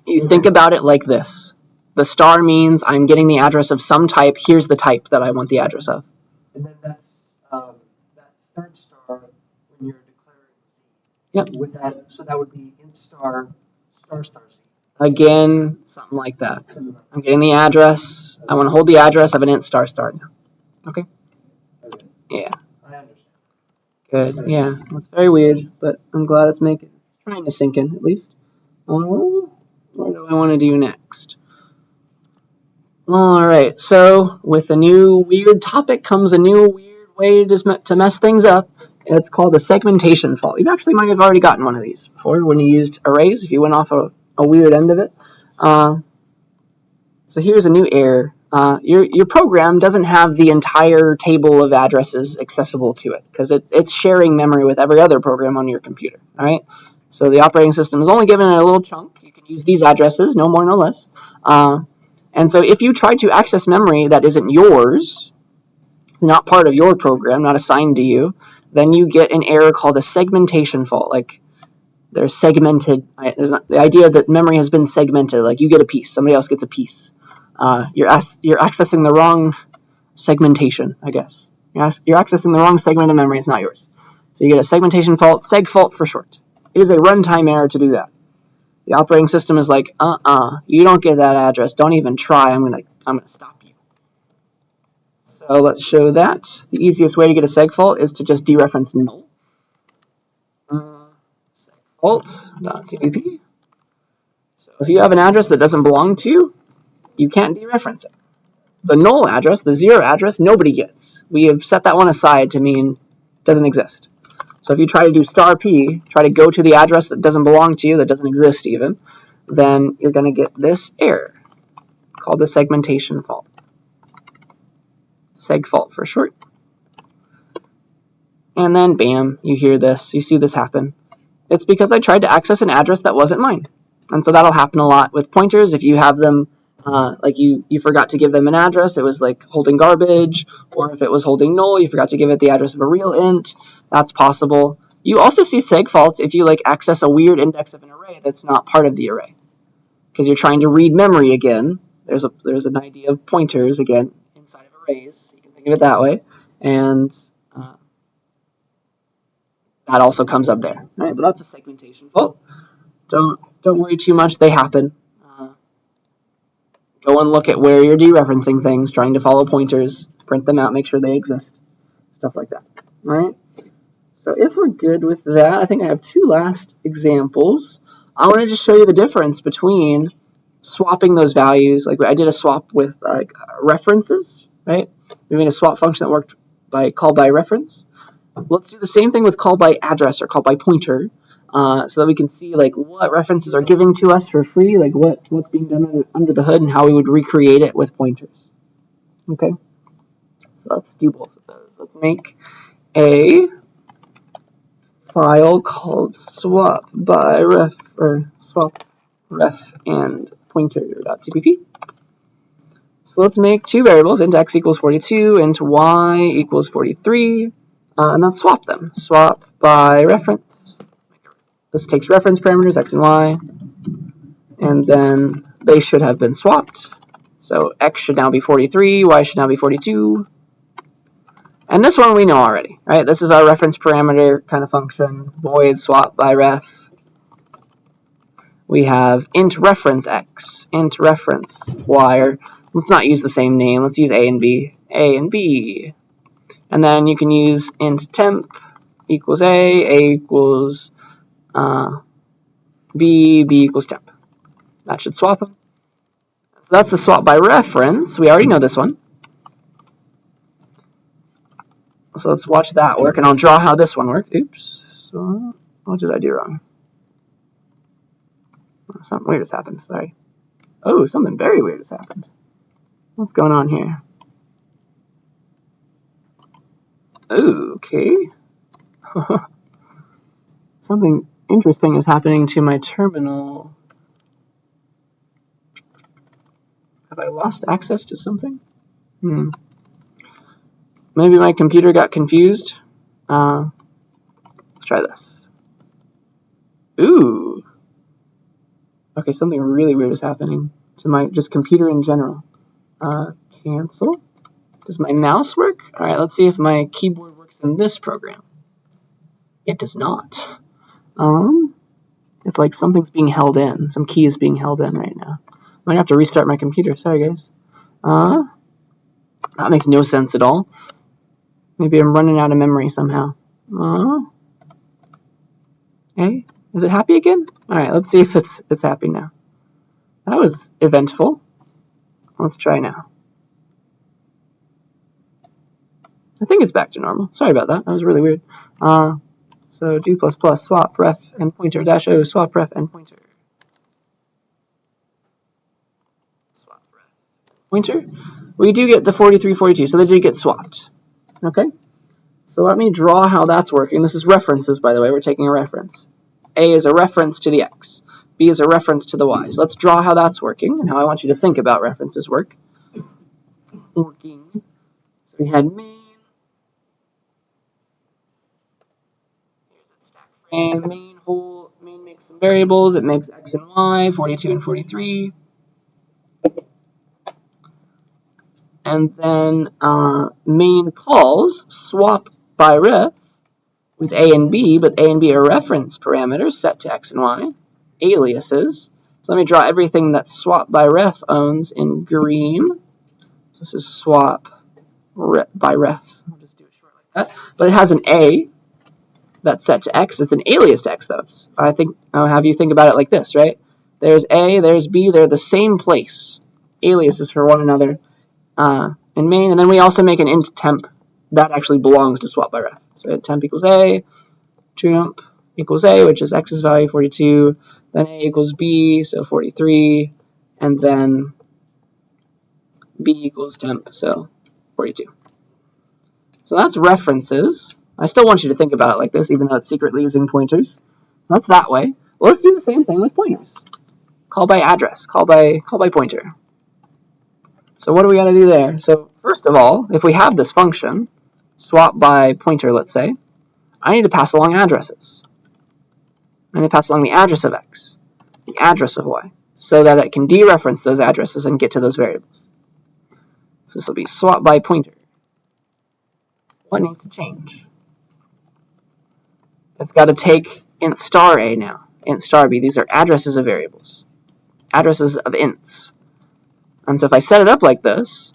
You think about it like this. The star means I'm getting the address of some type. Here's the type that I want the address of. And then that's that 3rd star when you're declaring Z. Yep. With that, so that would be int star star Z. Again, something like that. I'm getting the address. I want to hold the address of an int star now. Okay? Yeah. I understand. Good. Yeah. That's very weird, but I'm glad it's trying to sink in at least. What do I want to do next? All right. So with a new weird topic comes a new weird way to mess things up. It's called a segmentation fault. You actually might have already gotten one of these before when you used arrays, if you went off a weird end of it. So here's a new error. Your program doesn't have the entire table of addresses accessible to it because it's sharing memory with every other program on your computer. All right. So the operating system is only given a little chunk. You can use these addresses, no more, no less. And so if you try to access memory that isn't yours, not part of your program, not assigned to you, then you get an error called a segmentation fault. Like they're segmented. There's not, the idea that memory has been segmented. Like you get a piece, somebody else gets a piece. You're accessing the wrong segmentation, I guess. You're accessing the wrong segment of memory. It's not yours. So you get a segmentation fault, seg fault for short. It is a runtime error to do that. The operating system is like, you don't get that address. Don't even try. I'm gonna stop you. So let's show that. The easiest way to get a seg fault is to just dereference null. Segfault.cpp. So if you have an address that doesn't belong to you, you can't dereference it. The null address, the 0 address, nobody gets. We have set that one aside to mean it doesn't exist. So if you try to do star p, try to go to the address that doesn't belong to you, that doesn't exist even, then you're going to get this error called the segmentation fault. Seg fault for short. And then bam, you hear this, you see this happen. It's because I tried to access an address that wasn't mine. And so that'll happen a lot with pointers. If you have them, like you forgot to give them an address, it was like holding garbage, or if it was holding null, you forgot to give it the address of a real int, that's possible. You also see seg faults if you like access a weird index of an array that's not part of the array. Because you're trying to read memory again. There's an idea of pointers again inside of arrays. You can think of it that way. And that also comes up there. Right? But that's a segmentation fault. Don't worry too much. They happen. Go and look at where you're dereferencing things, trying to follow pointers, print them out, make sure they exist, stuff like that. All right. So if we're good with that, I think I have two last examples. I want to just show you the difference between swapping those values. Like I did a swap with references, right? We made a swap function that worked by call by reference. Let's do the same thing with call by address or call by pointer, so that we can see like what references are giving to us for free, like what's being done under the hood, and how we would recreate it with pointers. Okay, so let's do both of those. Let's make a file called swap by ref or swap ref and pointer.cpp. So let's make two variables, int x equals 42, int y equals 43, and then swap them. Swap by reference. This takes reference parameters, x and y, and then they should have been swapped. So x should now be 43, y should now be 42. And this one we know already, right? This is our reference parameter kind of function, void swap by ref. We have int reference x, int reference y, or let's not use the same name, let's use a and b. And then you can use int temp equals a equals b equals temp. That should swap them. So that's the swap by reference. We already know this one. So let's watch that work, and I'll draw how this one works. Oops. So what did I do wrong? Something weird has happened. Sorry. Oh, something very weird has happened. What's going on here? Okay. Something interesting is happening to my terminal. Have I lost access to something? Maybe my computer got confused. Let's try this. Ooh. Okay, something really weird is happening to my just computer in general. Cancel. Does my mouse work? All right, let's see if my keyboard works in this program. It does not. It's like something's being held in. Some key is being held in right now. Might have to restart my computer. Sorry, guys. That makes no sense at all. Maybe I'm running out of memory somehow. Hey, is it happy again? All right, let's see if it's happy now. That was eventful. Let's try now. I think it's back to normal. Sorry about that. That was really weird. So do ++ swap ref and pointer -o swap ref and pointer. Swap ref pointer. We do get the 43, 42, so they did get swapped. Okay. So let me draw how that's working. This is references, by the way. We're taking a reference. A is a reference to the x. B is a reference to the y. So let's draw how that's working and how I want you to think about references work. So we had main. Here's its stack frame. Main makes some variables. It makes x and y, 42 and 43. And then main calls swap by ref with a and b, but a and b are reference parameters set to x and y, aliases. So let me draw everything that swap by ref owns in green. So this is swap by ref. I'll just do it short like that. But it has an a that's set to x. It's an alias to x, though. I'll have you think about it like this, right? There's a, there's b. They're the same place. Aliases for one another in main. And then we also make an int temp that actually belongs to swap by ref. So temp equals a, temp equals a, which is x's value, 42, then a equals b, so 43, and then b equals temp, so 42. So that's references. I still want you to think about it like this, even though it's secretly using pointers. So that's that way. Well, let's do the same thing with pointers. Call by address, call by pointer. So what do we got to do there? So first of all, if we have this function, swap by pointer, let's say, I need to pass along addresses. I need to pass along the address of x, the address of y, so that it can dereference those addresses and get to those variables. So this will be swap by pointer. What needs to change? It's got to take int star a now, int star b. These are addresses of variables, addresses of ints. And so if I set it up like this,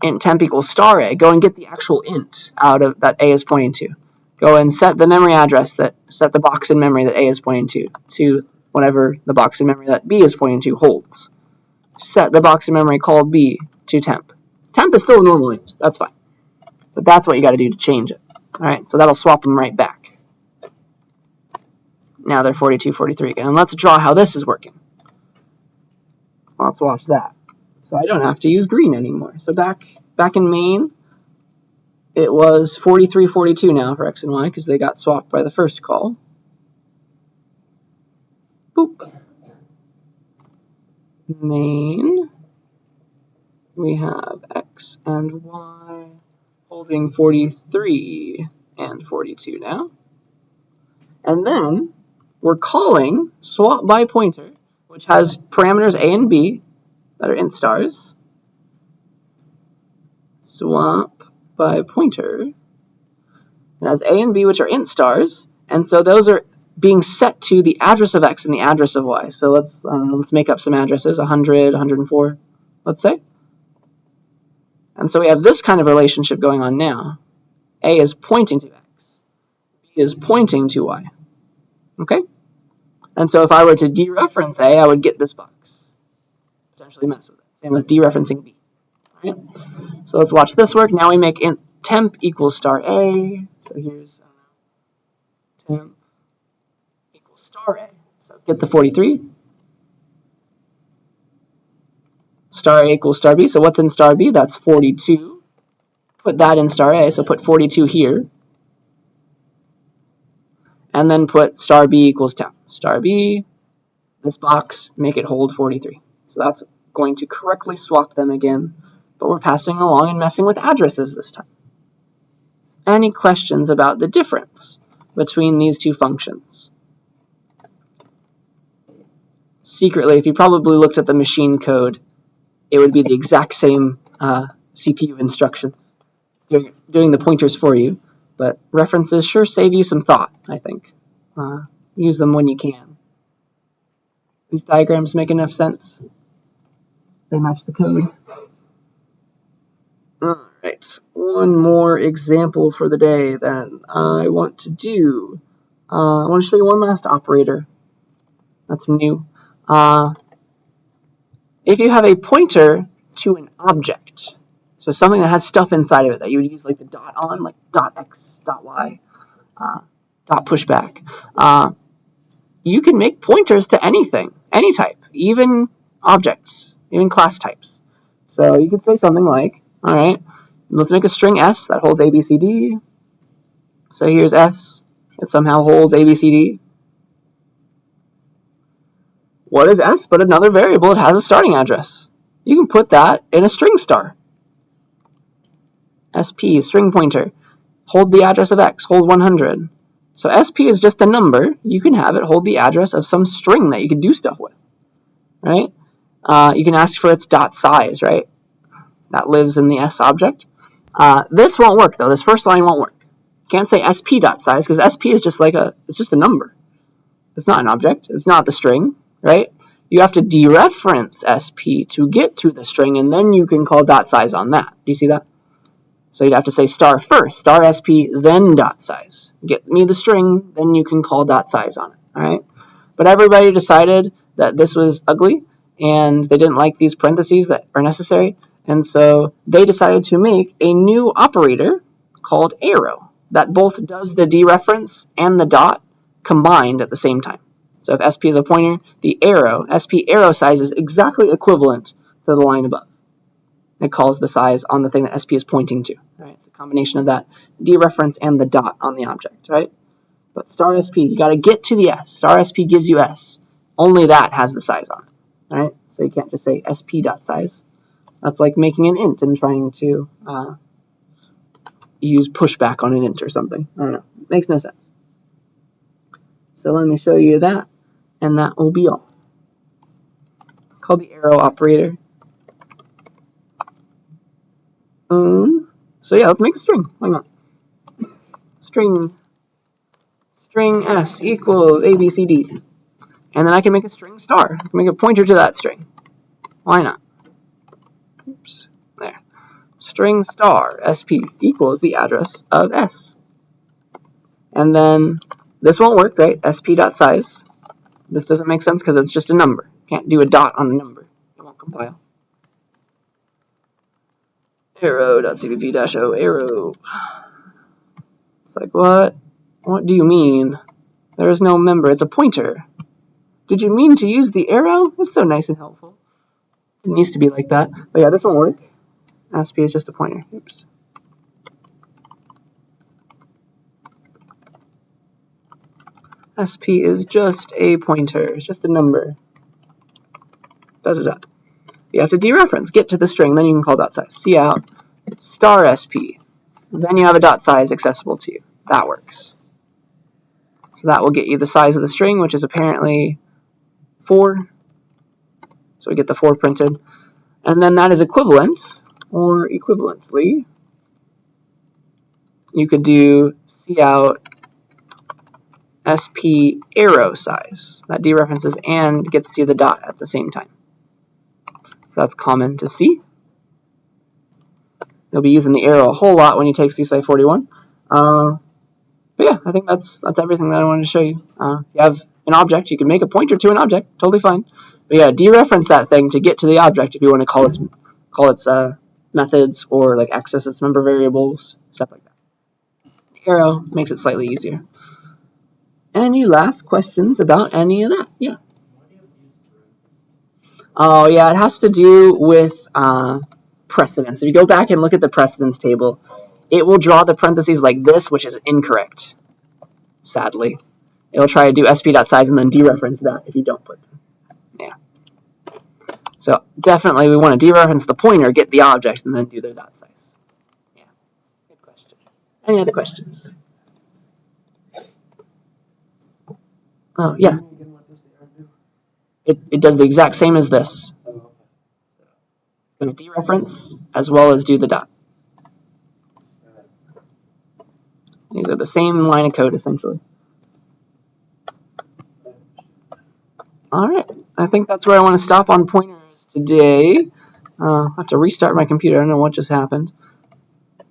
int temp equals star a, go and get the actual int out of that a is pointing to. Go and set the memory address, set the box in memory that a is pointing to whatever the box in memory that b is pointing to holds. Set the box in memory called b to temp. Temp is still a normal int, that's fine. But that's what you got to do to change it. All right, so that'll swap them right back. Now they're 42, 43 again. And let's draw how this is working. Let's watch that. So I don't have to use green anymore. So back in main, it was 43, 42 now for x and y because they got swapped by the first call. Boop. Main, we have x and y holding 43 and 42 now. And then we're calling swap by pointer, which has parameters a and b that are int stars. Swap by pointer. It has a and b, which are int stars, and so those are being set to the address of x and the address of y. So let's make up some addresses, 100, 104, let's say. And so we have this kind of relationship going on now. A is pointing to x. B is pointing to y. Okay? And so if I were to dereference A, I would get this box. Potentially mess with it. Same with dereferencing B. All right? So let's watch this work. Now we make int temp equals star A. So here's temp equals star A. So get the 43. Star A equals star B. So what's in star B? That's 42. Put that in star A. So put 42 here. And then put star B equals temp. Star B, this box, make it hold 43. So that's going to correctly swap them again, but we're passing along and messing with addresses this time. Any questions about the difference between these two functions? Secretly, if you probably looked at the machine code, it would be the exact same CPU instructions doing the pointers for you. But references sure save you some thought, I think. Use them when you can. These diagrams make enough sense. They match the code. All right, one more example for the day that I want to do. I want to show you one last operator that's new. If you have a pointer to an object, so something that has stuff inside of it that you would use like the dot on, like dot x, dot y, dot pushback, you can make pointers to anything, any type, even objects, even class types. So you could say something like, all right, let's make a string s that holds ABCD. So here's s, it somehow holds ABCD. What is s but another variable? It has a starting address. You can put that in a string star. SP, string pointer, hold the address of x, hold 100. So SP is just a number. You can have it hold the address of some string that you can do stuff with, right? You can ask for its dot size, right? That lives in the S object. This won't work though. This first line won't work. You can't say SP dot size because SP is just like it's just a number. It's not an object. It's not the string, right? You have to dereference SP to get to the string, and then you can call dot size on that. Do you see that? So you'd have to say star first, star SP, then dot size. Get me the string, then you can call dot size on it, all right? But everybody decided that this was ugly, and they didn't like these parentheses that are necessary, and so they decided to make a new operator called arrow that both does the dereference and the dot combined at the same time. So if SP is a pointer, the arrow, SP arrow size is exactly equivalent to the line above. it calls the size on the thing that SP is pointing to. Right? It's a combination of that dereference and the dot on the object, right? But star SP, you got to get to the S. Star SP gives you S. Only that has the size on, right? So you can't just say SP.size. That's like making an int and trying to use pushback on an int or something. I don't know. Makes no sense. So let me show you that, and that will be all. It's called the arrow operator. So yeah, let's make a string. Why not? String S equals ABCD. And then I can make a string star. I can make a pointer to that string. Why not? Oops. There. String star SP equals the address of S. And then this won't work, right? SP.size. This doesn't make sense because it's just a number. Can't do a dot on a number. It won't compile. Arrow.cpp-o arrow. It's like, what? What do you mean? There is no member. It's a pointer. Did you mean to use the arrow? It's so nice and helpful. Didn't used to be like that. But yeah, this won't work. SP is just a pointer. Oops. SP is just a pointer. It's just a number. You have to dereference. Get to the string. Then you can call dot size. Cout star SP. Then you have a dot size accessible to you. That works. So that will get you the size of the string, which is apparently 4. So we get the 4 printed. And then that is equivalent, or equivalently, you could do cout SP arrow size. That dereferences and gets you the dot at the same time. So that's common to see. You'll be using the arrow a whole lot when you take CSCI 41. But yeah, I think that's everything that I wanted to show you. If you have an object, you can make a pointer to an object, totally fine. But yeah, dereference that thing to get to the object if you want to call its methods or like access its member variables, stuff like that. The arrow makes it slightly easier. Any last questions about any of that? Yeah. Oh yeah, it has to do with precedence. If you go back and look at the precedence table, it will draw the parentheses like this, which is incorrect, sadly. It'll try to do sp.size and then dereference that if you don't put them. Yeah. So definitely we want to dereference the pointer, get the object, and then do the dot size. Yeah. Good question. Any other questions? Oh, yeah. It does the exact same as this. It's going to dereference as well as do the dot. These are the same line of code, essentially. All right. I think that's where I want to stop on pointers today. I'll have to restart my computer. I don't know what just happened.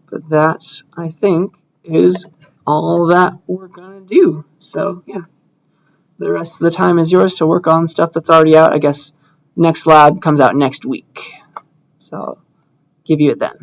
But that, I think, is all that we're going to do. So, yeah. The rest of the time is yours to work on stuff that's already out. I guess next lab comes out next week. So I'll give you it then.